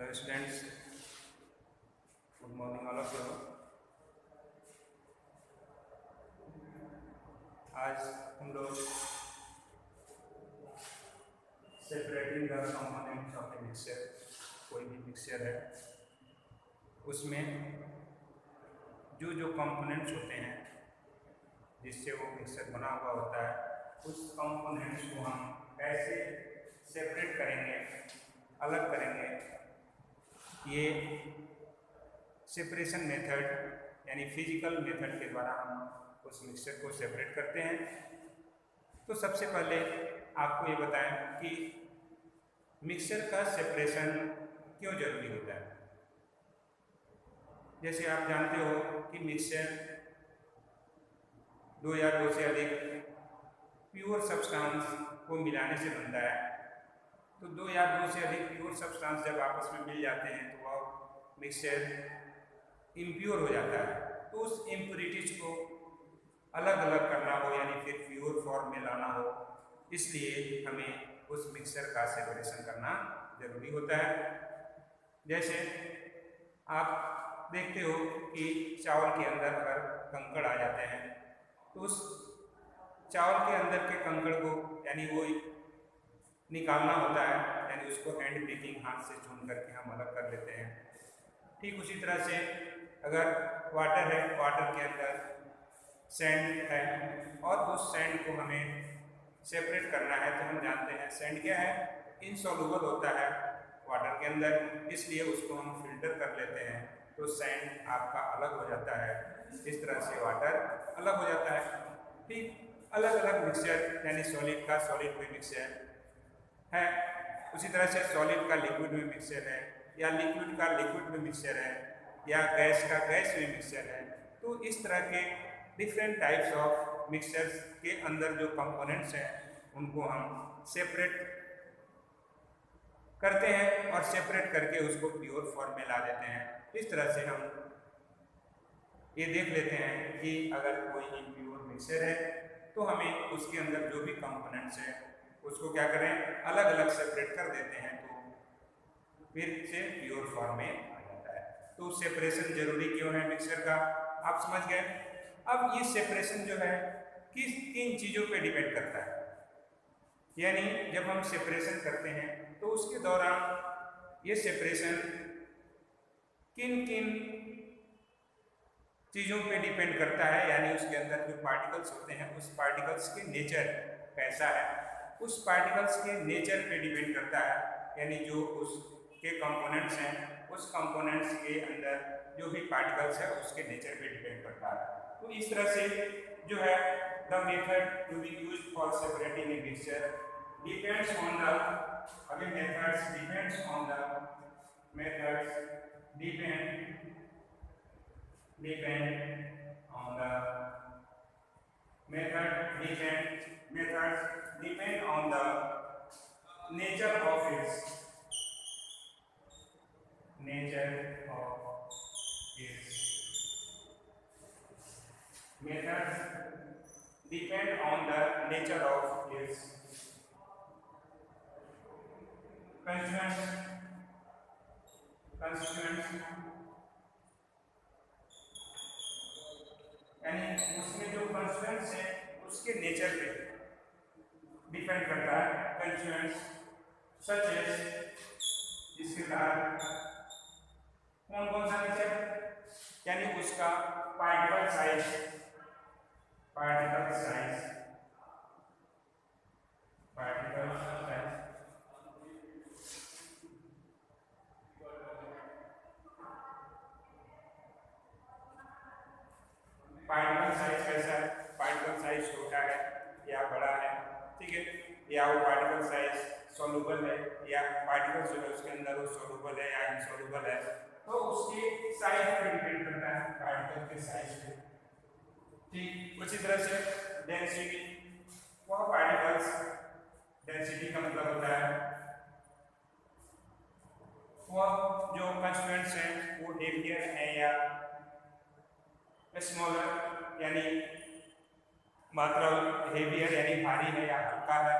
Hello students, good morning all of you. आज हम लोग separating the components of a mixture, कोई भी मिक्सचर है उसमें जो जो कंपोनेंट्स होते हैं जिससे वो मिक्सचर बना हुआ होता है, उस कंपोनेंट्स को हम कैसे सेपरेट करेंगे, अलग करेंगे। ये सेपरेशन मेथड यानी फिजिकल मेथड के द्वारा हम उस मिक्सचर को सेपरेट करते हैं। तो सबसे पहले आपको ये बताएं कि मिक्सचर का सेपरेशन क्यों जरूरी होता है। जैसे आप जानते हो कि मिक्सचर दो या दो से अधिक प्योर सब्सटेंस को मिलाने से बनता है। तो दो या दो से अधिक प्योर सब्सटेंस जब आपस में मिल जाते हैं तो वह मिक्सचर इम्प्योर हो जाता है। तो उस इम्प्योरिटीज को अलग अलग करना हो यानी फिर प्योर फॉर्म में लाना हो, इसलिए हमें उस मिक्सचर का सेपरेशन करना जरूरी होता है। जैसे आप देखते हो कि चावल के अंदर अगर कंकड़ आ जाते हैं तो उस चावल के अंदर के कंकड़ को यानी वो निकालना होता है, यानी उसको हैंड ब्रेकिंग हाथ से चून करके हम अलग कर लेते हैं। ठीक उसी तरह से अगर वाटर है, वाटर के अंदर सैंड है और उस सैंड को हमें सेपरेट करना है तो हम जानते हैं सैंड क्या है, इनसॉल्युबल होता है वाटर के अंदर, इसलिए उसको हम फिल्टर कर लेते हैं तो सैंड आपका अलग हो जाता है। इस तरह से वाटर अलग हो जाता है। ठीक अलग अलग मिक्सचर यानी सॉलिड का सॉलिड में मिक्सचर है, उसी तरह से सॉलिड का लिक्विड में मिक्सचर है, या लिक्विड का लिक्विड में मिक्सचर है, या गैस का गैस में मिक्सचर है। तो इस तरह के डिफरेंट टाइप्स ऑफ मिक्सचर्स के अंदर जो कंपोनेंट्स हैं उनको हम सेपरेट करते हैं और सेपरेट करके उसको प्योर फॉर्म में ला देते हैं। इस तरह से हम ये देख लेते हैं कि अगर कोई इम्प्योर मिक्सचर है तो हमें उसके अंदर जो भी कंपोनेंट्स हैं उसको क्या करें, अलग अलग सेपरेट कर देते हैं तो फिर से प्योर फॉर्म में आ जाता है। तो सेपरेशन जरूरी क्यों है मिक्सचर का, आप समझ गए। अब ये सेपरेशन जो है किस किन चीज़ों पे डिपेंड करता है, यानी जब हम सेपरेशन करते हैं तो उसके दौरान ये सेपरेशन किन किन चीज़ों पे डिपेंड करता है, यानी उसके अंदर जो पार्टिकल्स होते हैं उस पार्टिकल्स के नेचर कैसा है, उस पार्टिकल्स के नेचर पे डिपेंड करता है। यानी जो उसके कंपोनेंट्स हैं उस कंपोनेंट्स के अंदर जो भी पार्टिकल्स है उसके नेचर पे डिपेंड करता है। तो इस तरह से जो है the method to be used for separating a mixture depends on the methods depends on the methods depend on the methods depend on the nature of its methods depend on the nature of its constituents यानी उसमें जो constituents हैं उसके nature पे depend करता है। Constituents such as, जिसके कारण कौन कौन सा नेचर, यानी उसका पार्टिकल साइज कैसा है, पार्टिकल साइज छोटा है या बड़ा है, ठीक है, या वो पार्टिकल साइज सॉल्युबल है या पार्टिकल जो है उसके अंदर वो सॉल्युबल है या इनसॉल्युबल है, तो उसके साइज पर डिपेंड करता है, पार्टिकल के साइज पे। ठीक उसी तरह से डेंसिटी, वह पार्टिकल्स, डेंसिटी का मतलब होता है वह जो कंस्टिट्यूएंट्स हैं वो हेवियर है या स्मॉलर, यानी मात्रा हेवियर यानी भारी है या हल्का है,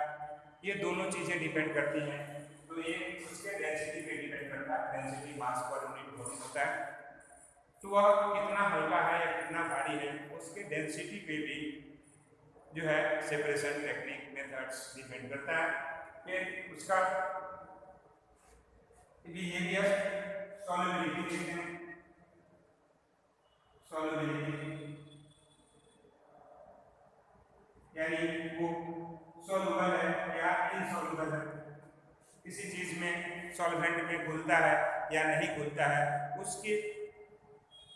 ये दोनों चीज़ें डिपेंड करती हैं। तो ये उसके डेंसिटी पे डिपेंड करता density mass per unit volume होता है, तो वह कितना हल्का है या कितना भारी है उसके डेंसिटी पे भी जो है सेपरेशन टेक्निक मेथड्स डिपेंड करता है। फिर उसका बिहेवियर सॉल्युबिलिटी देखते हैं। सॉल्युबिलिटी यानी वो सॉल्युबल है या इनसॉल्युबल है, किसी चीज में सॉल्वेंट में घुलता है या नहीं घुलता है उसके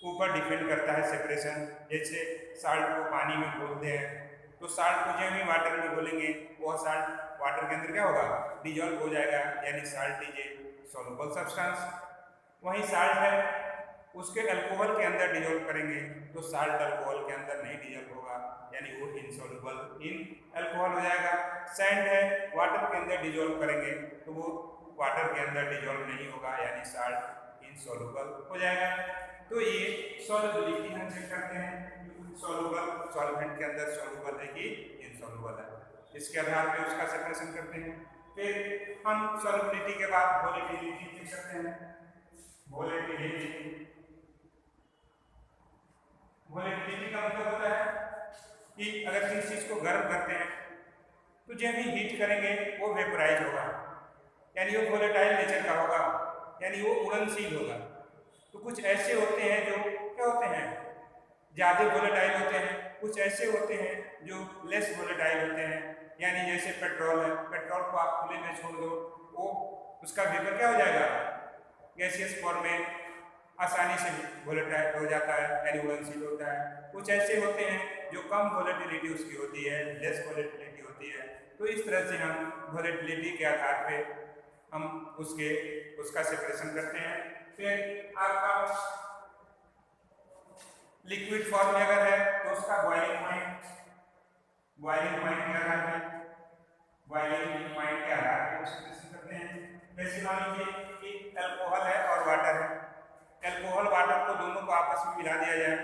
ऊपर डिपेंड करता है सेपरेशन। जैसे साल्ट को पानी में घोलते हैं तो साल्ट को जब ही वाटर में घोलेंगे वह साल्ट वाटर के अंदर क्या होगा, डिजॉल्व हो जाएगा, यानी salt is a soluble substance. वही साल्ट है उसके अल्कोहल के अंदर डिजॉल्व करेंगे तो साल्ट अल्कोहल के अंदर नहीं डिजॉल्व होगा, यानी वो इनसॉल्युबल इन अल्कोहल हो जाएगा। सैंड है वाटर के अंदर डिजॉल्व करेंगे तो वो वाटर के अंदर डिजॉल्व नहीं होगा, यानी साल्ट इनसॉल्युबल हो जाएगा। तो ये सॉल्युबिलिटी हम चेक करते हैं, सॉल्युबल सॉल्वेंट के अंदर सॉल्युबल है कि इनसॉल्युबल है, इसके आधार पे उसका सेपरेशन करते हैं। फिर हम सॉल्युबिलिटी के बाद वोलेटिलिटी देख सकते हैं। वोलेटिलिटी का मतलब होता है कि अगर किसी चीज को गर्म करते हैं तो जब ही हीट करेंगे वो वेपराइज होगा, यानी वो वोलेटाइल नेचर का होगा, यानी वो उड़नशील होगा। तो कुछ ऐसे होते हैं जो क्या होते हैं, ज़्यादा वोलेटाइल होते हैं, कुछ ऐसे होते हैं जो लेस वोलेटाइल होते हैं, यानी जैसे पेट्रोल है, पेट्रोल को आप खुले में छोड़ दो वो उसका वेपर क्या हो जाएगा, गैसियस फॉर्म में आसानी से वोलेटाइल हो जाता है, यानी उड़नशील होता है। कुछ ऐसे होते हैं जो कम वोलेटिलिटी उसकी होती है, लेस वोलेटिलिटी होती है। तो इस तरह से हम वोलेटिलिटी के आधार पे हम उसका सेपरेशन करते हैं। फिर आपका लिक्विड फॉर्म में अगर है तो उसका बॉइलिंग पॉइंट के आधार पे सेपरेशन करते हैं। जैसे मान लीजिए कि अल्कोहल है और वाटर है, अल्कोहल वाटर को दोनों को आपस में मिला दिया जाए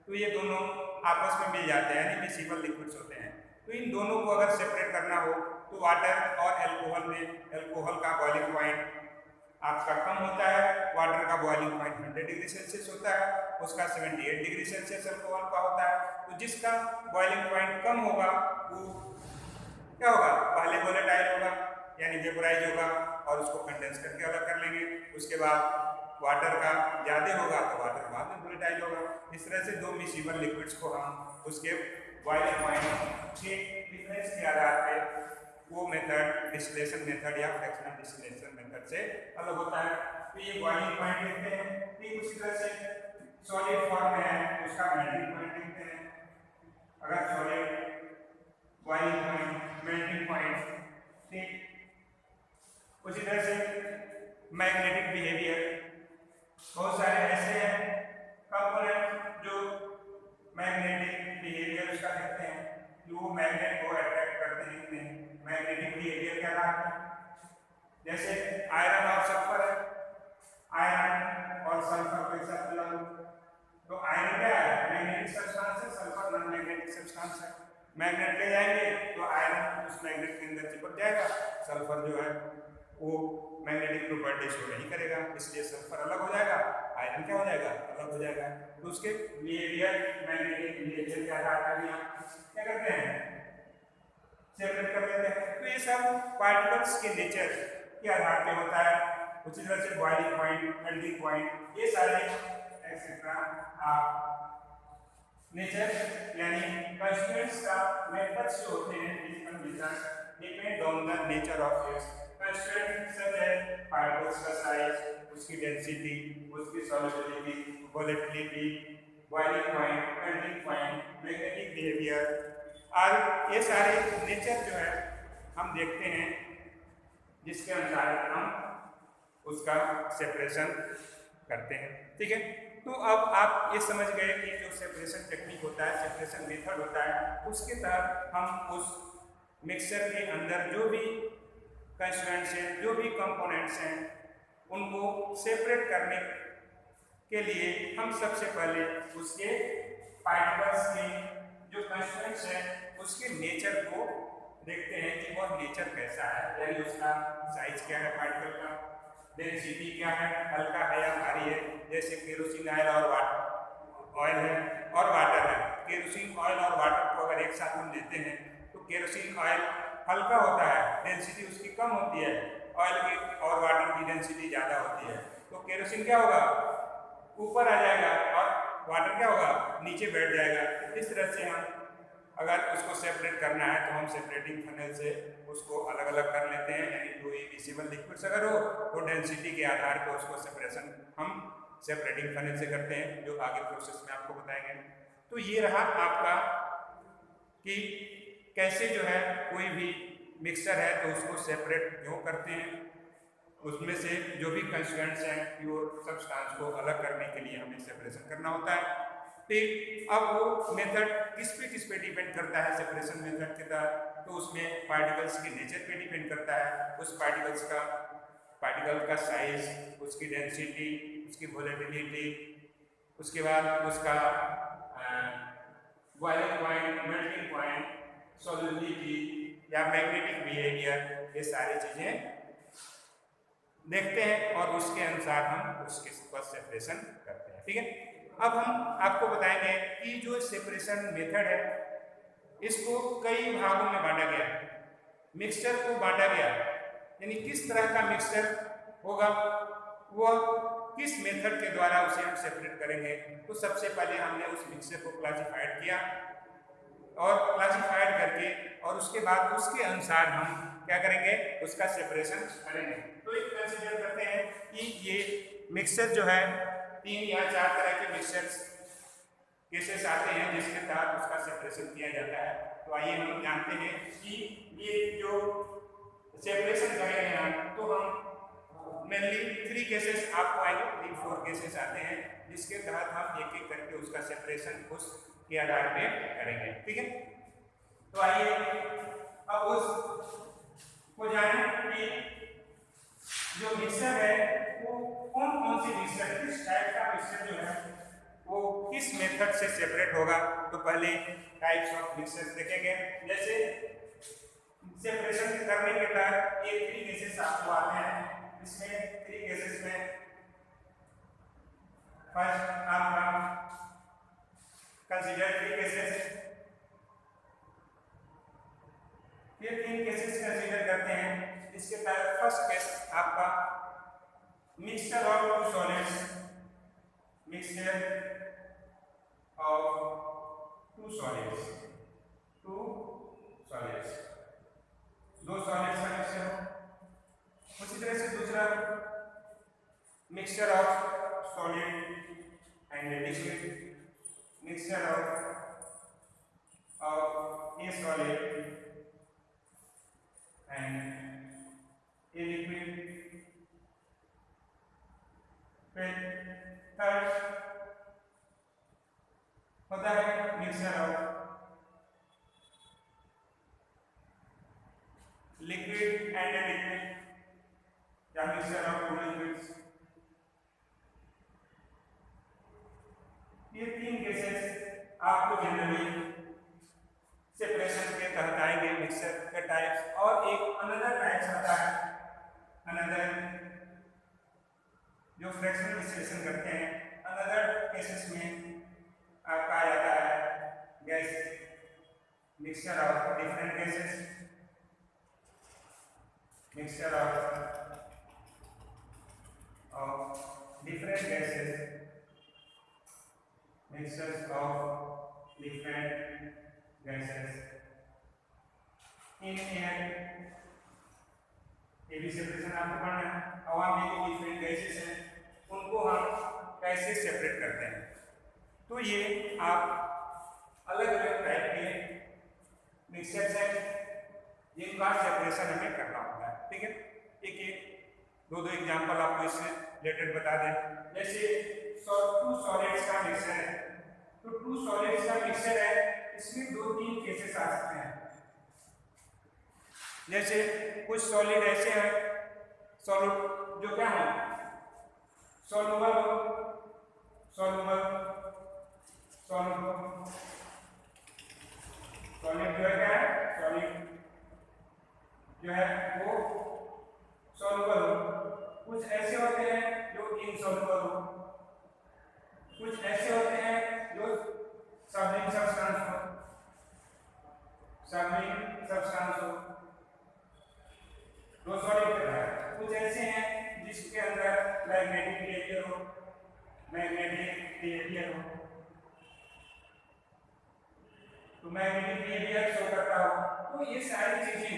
तो ये दोनों आपस में मिल जाते हैं, यानी मिक्सिबल लिक्विड्स होते हैं। तो इन दोनों को अगर सेपरेट करना हो तो वाटर और अल्कोहल में अल्कोहल का बॉइलिंग पॉइंट आपका कम होता है, वाटर का बॉइलिंग पॉइंट 100 डिग्री सेल्सियस होता है, उसका 78 डिग्री सेल्सियस अल्कोहल का होता है। तो जिसका बॉइलिंग पॉइंट कम होगा वो क्या होगा, पहले वोलेटाइल होगा यानी वेपोराइज होगा और उसको कंडेंस करके अलग कर लेंगे। उसके बाद वाटर का ज़्यादा होगा तो वाटर बाद में वोलेटाइल होगा। इस तरह से दो मिक्सिबल लिक्विड्स को हम उसके बॉइलिंग पॉइंट के डिफरेंस के आधार पे वो मेथड डिस्टिलेशन मेथड या फ्रैक्शनल डिस्टिलेशन मेथड से अलग होता है। तो ये बॉइलिंग पॉइंट लिखते हैं। ठीक उसी तरह से सॉलिड फॉर्म में है उसका मेल्टिंग पॉइंट लिखते हैं। अगर solid boiling point melting point, ठीक उसी तरह से मैग्नेटिक बिहेवियर, बहुत सारे ऐसे हैं कंपोनेंट जो मैग्नेटिक बिहेवियर उसका कहते हैं कि वो मैग्नेट को अट्रैक्ट करते हैं मैग्नेटिक बिहेवियर के आधार पर। जैसे आयरन और सल्फर है, आयरन और सल्फर को एक साथ मिला तो आयरन क्या है, मैग्नेटिक सब्सटेंस है, सल्फर नॉन मैग्नेटिक सब्सटेंस है। मैग्नेट ले जाएंगे तो आयरन उस मैग्नेट के अंदर चिपक जाएगा, सल्फर जो है वो मैग्नेटिक प्रॉपर्टी शो नहीं करेगा, इसलिए सल्फर अलग हो जाएगा, आयरन क्या हो जाएगा, अलग हो जाएगा। तो उसके बिहेवियर मैग्नेटिक बिहेवियर के आधार पर भी हम क्या करते हैं, सेपरेट कर लेते हैं। तो ये सब पार्टिकल्स के नेचर के आधार पे होता है। उसी तरह से बॉइलिंग पॉइंट, मेल्टिंग पॉइंट, ये सारे एक्सेट्रा नेचर यानी कंस्टिट्यूएंट्स का मेथड्स जो होते हैं physical methods depend on the nature of its constituent, such है पार्टिकल्स का साइज, उसकी डेंसिटी, उसकी solubility, volatility, boiling point, melting point, magnetic behaviour, और ये सारे नेचर जो है हम देखते हैं जिसके अनुसार हम उसका सेपरेशन करते हैं। ठीक है, तो अब आप ये समझ गए कि जो सेपरेशन टेक्निक होता है, सेपरेशन मेथड होता है, उसके तहत हम उस मिक्सचर के अंदर जो भी कंस्टिट्यूएंट्स हैं, जो भी कंपोनेंट्स हैं, उनको सेपरेट करने के लिए हम सबसे पहले उसके पार्टिकल्स के जो कंस्टिट्यूएंट्स हैं उसके नेचर को देखते हैं कि वह नेचर कैसा है, यानी उसका साइज क्या है पार्टिकल का, डेंसिटी क्या है, हल्का है या भारी है। जैसे केरोसिन ऑयल और ऑयल है और वाटर है। केरोसिन ऑयल और वाटर को अगर एक साथ हम लेते हैं तो केरोसिन ऑयल हल्का होता है, डेंसिटी उसकी कम होती है, ऑयल की और वाटर की डेंसिटी ज़्यादा होती है। तो केरोसिन क्या होगा, ऊपर आ जाएगा और वाटर क्या होगा, नीचे बैठ जाएगा। इस तरह से हम अगर उसको सेपरेट करना है तो हम सेपरेटिंग फनेल से उसको अलग अलग कर लेते हैं। यानी कोई विजिबल लिक्विड्स अगर हो तो डेंसिटी के आधार पर उसको सेपरेशन हम सेपरेटिंग फनेल से करते हैं, जो आगे प्रोसेस में आपको बताएंगे। तो ये रहा आपका कि कैसे जो है कोई भी मिक्सचर है तो उसको सेपरेट क्यों करते हैं, उसमें से जो भी कंस्टिट्यूएंट्स हैं प्योर सब्सटेंस को अलग करने के लिए हमें सेपरेशन करना होता है। ठीक, अब वो मेथड किस पे डिपेंड करता है सेपरेशन मेथड के तहत, तो उसमें पार्टिकल्स के नेचर पे डिपेंड करता है। उस पार्टिकल का साइज, उसकी डेंसिटी, उसकी वोलेटिलिटी, उसके बाद उसका boiling point, melting point, solubility या मैग्नेटिक बिहेवियर, ये सारी चीज़ें देखते हैं और उसके अनुसार हम उसके सेपरेशन करते हैं। ठीक है, अब हम आपको बताएंगे कि जो सेपरेशन मेथड है इसको कई भागों में बांटा गया है। मिक्सचर को बांटा गया, यानी किस तरह का मिक्सचर होगा, वह किस मेथड के द्वारा उसे हम सेपरेट करेंगे। तो सबसे पहले हमने उस मिक्सचर को क्लासिफाइड किया और क्लासिफाइड करके और उसके बाद उसके अनुसार हम क्या करेंगे, उसका सेपरेशन करेंगे। तो एक कंसीडर करते हैं कि ये मिक्सचर जो है 3 या 4 तरह के मिक्सचर्स केसेस आते हैं जिसके तहत उसका सेपरेशन किया जाता है। तो आइए हम जानते हैं कि ये जो सेपरेशन करेंगे हम, तो हम मेनली 3 केसेस आपको आएंगे, 3-4 केसेस आते हैं जिसके तहत हम एक एक करके उसका सेपरेशन उसके आधार पे करेंगे। ठीक है, तो आइए अब उस को जाने कि जो मिक्सचर है वो कौन कौन सी मिक्सचर, किस टाइप का मिक्सचर जो है वो किस मेथड से सेपरेट होगा। तो पहले टाइप्स ऑफ मिक्सचर देखेंगे। जैसे सेपरेशन करने के तहत ये 3 केसेस आपको आते हैं। इसमें 3 केसेस में फर्स्ट आपका कंसीडर 3 केसेस, ये 3 केसेस कंसीडर करते हैं। इसके तहत फर्स्ट केस आपका mixture of 2 solids, mixture of 2 solids, 2 solids, 2 solids का मिक्सचर हो। उसी तरह से दूसरा mixture of solid and liquid, mixture of A solid and a liquid. फिर थर्ड होता है mixture of liquid and a liquid या मिक्सचर ऑफ 2 लिक्विड्स। ये 3 केसेस आपको जनरली सेपरेशन के तहत आएंगे मिक्सचर के टाइप्स। और एक अनदर टाइप्स आता है, अनदर जो फ्रैक्शनल डिस्टिलेशन करते हैं, अनदर केसेस में आपका आ जाता है gas mixture of different gases, mixture of different gases, mixtures of different gases in air. ये भी सेपरेशन आपको पढ़ना है। हवा में जो डिफरेंट गैसेस हैं उनको हम कैसे सेपरेट करते हैं। तो ये आप अलग अलग टाइप के मिक्सचर्स हैं जिनका सेपरेशन हमें करना होता है। ठीक है, एक एक 2-2 एग्जाम्पल आपको इससे रिलेटेड बता दें। जैसे 2 सॉलिड्स का मिक्सचर है, तो 2 सॉलिड्स का मिक्सचर है, इसमें 2-3 केसेस आ सकते हैं। जैसे कुछ सॉलिड ऐसे हैं, सॉलिड जो क्या है सॉल्युबल, सॉल्युबल, सॉल्युबल, सॉलिड जो है क्या है, सॉलिड जो है वो सॉल्युबल। कुछ ऐसे हैं जो इनसॉल्युबल हो, कुछ ऐसे होते हैं जो सबलिंग सब्सटेंस हो, सबलिंग सब्सटेंस हो, दो सॉलिड के अंदर। कुछ ऐसे हैं जिसके अंदर मैग्नेटिक बिहेवियर हो, मैग्नेटिक बिहेवियर हो, तो मैग्नेटिक बिहेवियर शो करता हो। तो ये सारी चीजें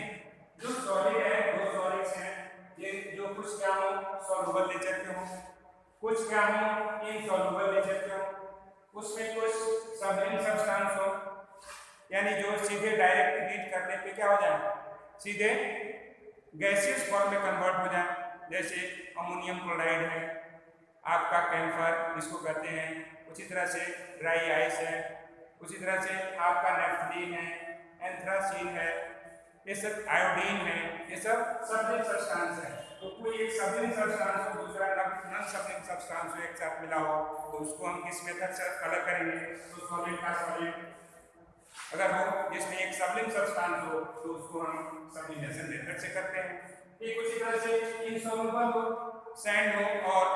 जो सॉलिड है, दो सॉलिड्स हैं, ये जो कुछ क्या हो सॉल्युबल नेचर के हो, कुछ क्या हो इनसॉल्युबल नेचर के हो, उसमें कुछ सबलिंग सब्सटेंस हो, यानी जो सीधे डायरेक्ट हीट करने पे क्या हो जाए, सीधे गैसियस फॉर्म में कन्वर्ट हो जाए। जैसे अमोनियम क्लोराइड है, आपका कैम्फर इसको कहते हैं, उसी तरह से ड्राई आइस है, उसी तरह से आपका नेफ्थलीन है, एंथ्रासीन है, ये सब आयोडीन है, ये सब सबलिंग सब्सटेंस है। तो कोई एक सबलिंग सब्सटेंस हो, दूसरा नॉन सबलिंग सब्सटेंस हो, एक साथ मिला हो, तो उसको हम किस मेथड से अलग करेंगे, तो सॉलिड का सॉलिड अगर हो जिसमें एक सबलिंग सब्सटेंस हो तो उसको हम सब्लिमेशन मेथड से करते हैं। ठीक उसी तरह से इनसॉल्युबल हो, सैंड हो और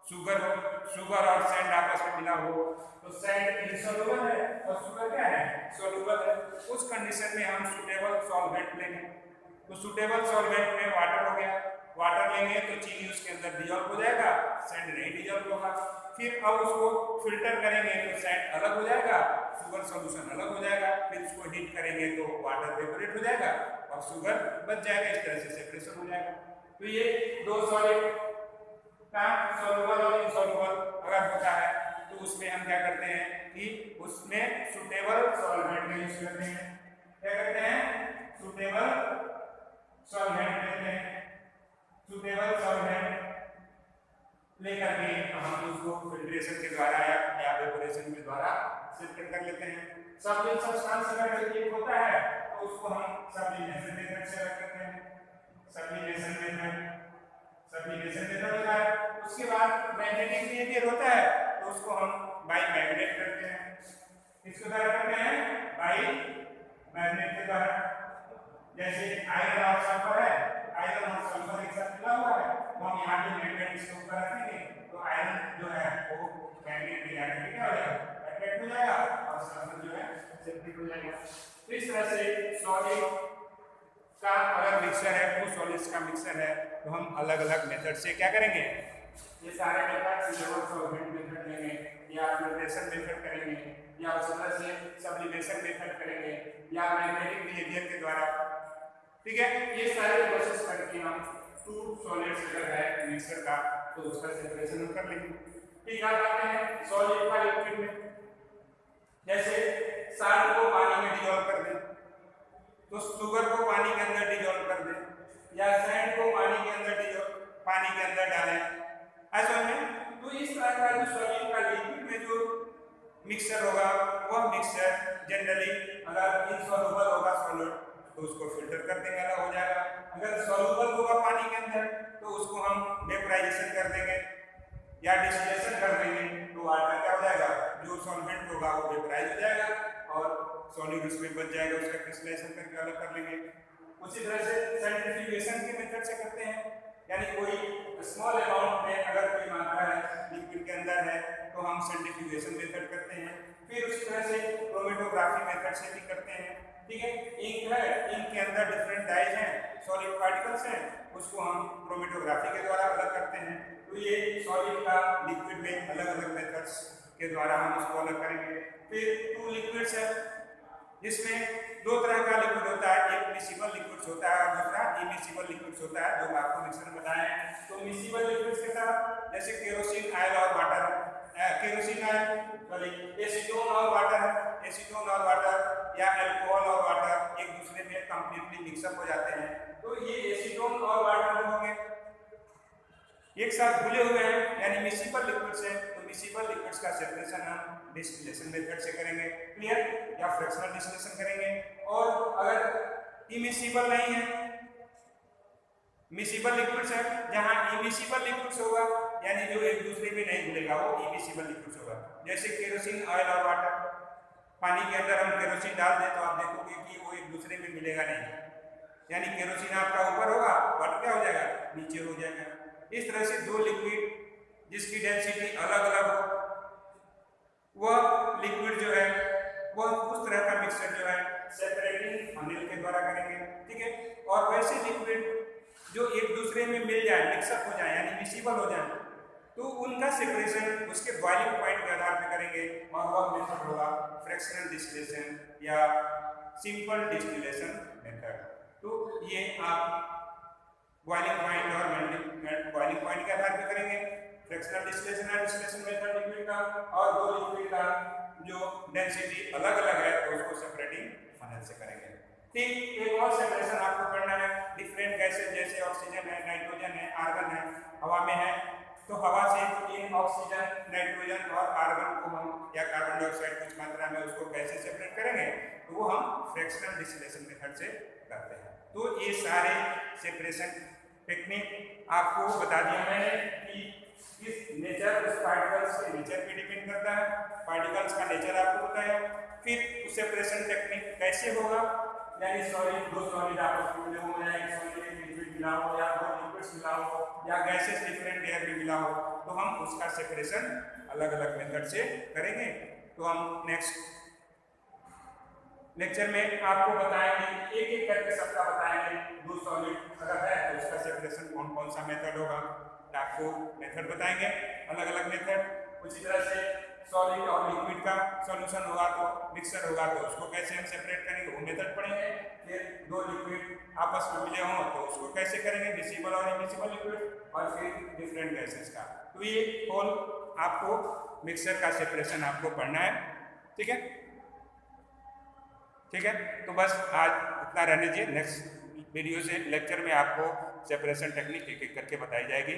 शुगर हो, शुगर और सैंड आपस में मिला हो तो सैंड इनसॉल्युबल है और शुगर क्या है सॉल्युबल है। उस कंडीशन में हम सुटेबल सॉल्वेंट लेंगे। तो सुटेबल सॉल्वेंट में वाटर हो गया, वाटर लेंगे तो चीनी उसके अंदर डिजॉल्व हो जाएगा, सैंड नहीं डिजॉल्व होगा। फिर अब उसको फिल्टर करेंगे तो सैंड अलग हो जाएगा, शुगर सॉल्यूशन अलग हो जाएगा। फिर उसको हीट करेंगे तो वाटर वेपोरेट हो जाएगा और शुगर बच जाएगा। इस तरह से सेपरेशन हो जाएगा। तो ये दो सॉलिड का सॉल्युबल और इनसॉल्युबल अगर होता है तो उसमें हम क्या करते हैं कि उसमें सुटेबल सॉल्वेंट यूज करते हैं। क्या करते हैं, सुटेबल सॉल्वेंट लेते हैं। सुटेबल सॉल्वेंट लेकर के हम उसको फिल्ट्रेशन के द्वारा या वेपोरेशन के द्वारा सेपरेट कर लेते हैं। सबलिंग सब्सटेंस अगर एक होता है तो उसको हम सब्लिमेशन मेथड से अलग करते हैं। सब्लिमेशन मेथड होता है। उसके बाद मैग्नेटिक बिहेवियर होता है तो उसको हम बाई मैग्नेट करते हैं। किसके द्वारा करते हैं, बाई मैग्नेट के द्वारा। जैसे आयरन और सल्फर है, आयरन और सल्फर एक साथ मिला हुआ है तो हम यहाँ पे मैग्नेट इसके ऊपर रखेंगे तो आयरन जो है वो मैग्नेट में जाने के क्या हो जाएगा, अट्रैक्ट हो जाएगा और सल्फर जो है सेपरेट हो जाएगा। तो इस तरह से सॉलिड का अगर मिक्सचर है, वो सॉलिड्स का मिक्सचर है तो हम अलग अलग मेथड से क्या करेंगे, ये सारे मेथड सुटेबल सॉल्वेंट मेथड लेंगे या फिल्ट्रेशन मेथड करेंगे या उस तरह से सब्लिमेशन मेथड करेंगे या मैग्नेटिक बिहेवियर के द्वारा। ठीक है, ये सारे प्रोसेस करके हम टू सॉलिड्स अगर है मिक्सचर का तो उसका सेपरेशन कर लेंगे। ठीक है, आते हैं सॉलिड का लिक्विड में। जैसे साल्ट को पानी में डिसॉल्व कर दें तो शुगर को पानी के अंदर डिसॉल्व कर दें या सैंड को पानी के अंदर डालें ऐसा में। तो इस तरह का जो सॉलिड का लिक्विड में जो मिक्सचर होगा वह मिक्सचर जनरली अगर इनसॉल्युबल होगा सॉलिड तो उसको फिल्टर कर देंगे, अलग हो जाएगा। अगर सॉल्युबल होगा पानी के अंदर तो उसको हम वेपराइजेशन कर देंगे या डिस्टिलेशन कर देंगे तो वाटर क्या हो जाएगा, जो सॉल्वेंट होगा वो वेपराइज हो जाएगा और सॉलिड उसमें बच जाएगा, उसका क्रिस्टलाइजेशन करके अलग कर लेंगे। उसी तरह से सेंट्रीफ्यूगेशन के मेथड से करते हैं, यानी कोई स्मॉल अमाउंट में अगर कोई मात्रा है लिक्विड के अंदर है तो हम सेंट्रीफ्यूगेशन मेथड करते हैं। फिर उसी तरह से क्रोमेटोग्राफी मेथड से भी करते हैं। ठीक है, इंक है, इंक के अंदर डिफरेंट डाइज हैं, सॉलिड पार्टिकल्स हैं, उसको हम क्रोमेटोग्राफी के द्वारा अलग करते हैं। तो ये सॉलिड का लिक्विड में अलग अलग मेथड्स के द्वारा हम उसको अलग करेंगे। फिर टू लिक्विड्स है जिसमें दो तरह का लिक्विड होता है, एक मिसिबल लिक्विड्स होता है और दूसरा इमिसिबल लिक्विड्स होता है, जो आपको मिक्सर में बताए हैं। तो मिसिबल लिक्विड्स के साथ जैसे केरोसिन ऑयल और water, kerosene oil sorry acetone और वाटर, एसीटोन और वाटर या अल्कोहल और वाटर एक दूसरे में कंप्लीटली मिक्सअप हो जाते हैं। तो ये एसीटोन और वाटर होंगे एक साथ घुले हुए हैं यानी मिसिबल लिक्विड्स हैं। तो मिसिबल लिक्विड्स का सेपरेशन हम डिस्टिलेशन मेथड से करेंगे, क्लियर, या फ्रैक्शनल डिस्टिलेशन करेंगे। और अगर इमिसिबल नहीं है, मिसिबल लिक्विड्स है, जहां इमिसिबल लिक्विड्स होगा यानी जो एक दूसरे में नहीं घुलेगा वो इमिसिबल लिक्विड्स होगा। जैसे केरोसिन ऑयल और वाटर, पानी के अंदर हम केरोसिन डाल दें तो आप देखोगे कि वो एक दूसरे में मिलेगा नहीं, यानी केरोसिन आपका ऊपर होगा वाटर क्या हो जाएगा नीचे हो जाएगा। इस तरह से दो लिक्विड जिसकी डेंसिटी अलग अलग हो, वह लिक्विड जो है वह उस तरह का मिक्सचर जो है सेपरेटिंग फनेल के द्वारा करेंगे, ठीक है। और वैसे लिक्विड जो एक दूसरे में मिल जाए, मिक्सअप हो जाए, यानी मिसिबल हो जाए, तो उनका सेपरेशन उसके बॉइलिंग पॉइंट के आधार पर करेंगे, और वह मेथड होगा फ्रैक्शनल डिस्टिलेशन या सिंपल डिस्टिलेशन मेथड। तो ये आप बॉइलिंग पॉइंट और बॉइलिंग पॉइंट के आधार पर करेंगे फ्रैक्शनल डिस्टिलेशन या डिस्टिलेशन मेथड लिक्विड का, और दो लिक्विड का जो डेंसिटी अलग अलग है तो उसको सेपरेटिंग फनेल से करेंगे। ठीक, एक और सेपरेशन आपको करना है डिफरेंट गैसेज, जैसे ऑक्सीजन है, नाइट्रोजन है, आर्गन है, हवा में है, तो हवा से इन ऑक्सीजन, नाइट्रोजन और आर्गन को हम या कार्बन डाइऑक्साइड कुछ मात्रा में उसको कैसे सेपरेट करेंगे, तो वो हम फ्रैक्शनल डिस्टिलेशन मेथड से करते हैं। तो ये सारे सेपरेशन टेक्निक आपको बता दिया मैंने कि किस नेचर उस पार्टिकल्स के नेचर पे डिपेंड करता है, पार्टिकल्स का नेचर आपको बताया। फिर सेपरेशन टेक्निक कैसे होगा, यानी सॉलिड दो सॉलिड आपस में मिले हो, या एक सॉलिड में लिक्विड मिला हो, या दो लिक्विड्स मिला हो, या गैसेस डिफरेंट एयर में मिला हो, तो हम उसका सेपरेशन अलग अलग मेथड से करेंगे। तो हम नेक्स्ट लेक्चर में आपको बताएंगे, एक एक करके सबका बताएंगे। दो सॉलिड अगर है तो उसका सेपरेशन कौन कौन सा मेथड होगा, आपको मेथड बताएंगे अलग अलग मेथड। उसी तरह से सॉलिड और लिक्विड का सॉल्यूशन होगा तो मिक्सर होगा तो उसको कैसे हम सेपरेट करेंगे वो मेथड पढ़ेंगे। फिर दो लिक्विड आपस में मिले हों तो उसको कैसे करेंगे, मिसिबल और इमिसिबल लिक्विड, और फिर डिफरेंट गैसेस का। तो ये होल आपको मिक्सर का सेपरेशन आपको पढ़ना है, ठीक है। ठीक है, तो बस आज इतना रहने दीजिए। नेक्स्ट वीडियो से लेक्चर में आपको सेपरेशन टेक्निक एक एक करके बताई जाएगी।